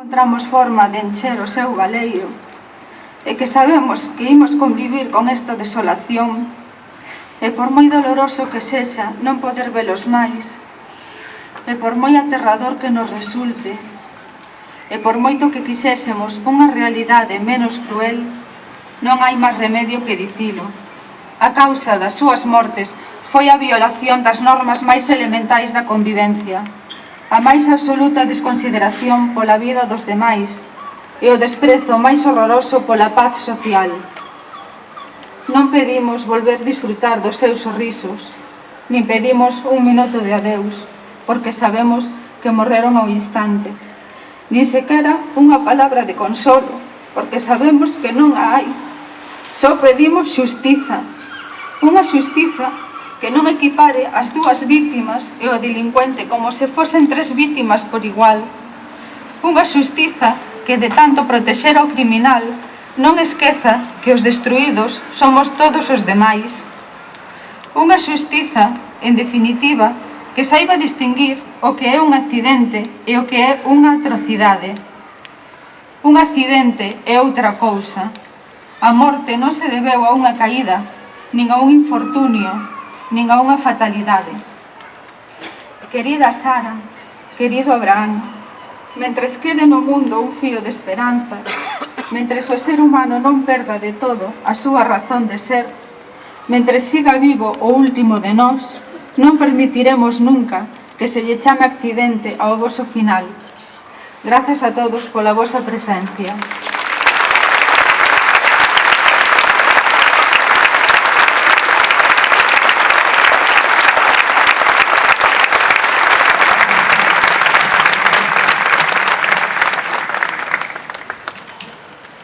encontramos forma de encher o seu galeiro e que sabemos que imos convivir con esta desolación e por moi doloroso que sexa non poder velos máis e por moi aterrador que nos resulte e por moito que quixésemos unha realidade menos cruel, non hai máis remedio que dicilo. A causa das súas mortes foi a violación das normas máis elementais da convivencia, a máis absoluta desconsideración pola vida dos demais e o desprezo máis horroroso pola paz social. Non pedimos volver disfrutar dos seus sorrisos, nin pedimos un minuto de adeus, porque sabemos que morreron ao instante. Nin sequera unha palabra de consolo, porque sabemos que non a hai. Só pedimos xustiza, unha xustiza que non equipare as dúas vítimas e o delincuente como se fosen tres vítimas por igual. Unha xustiza que, de tanto protexer ao criminal, non esqueza que os destruídos somos todos os demais. Unha xustiza, en definitiva, que saiba distinguir o que é un accidente e o que é unha atrocidade. Un accidente é outra cousa. A morte non se debeu a unha caída, nin a un infortunio, nin a unha fatalidade. Querida Sara, querido Abraham, mentres quede no mundo un fío de esperanza, mentres o ser humano non perda de todo a súa razón de ser, mentres siga vivo o último de nós, non permitiremos nunca que se lle chame accidente ao voso final. Grazas a todos pola vosa presencia.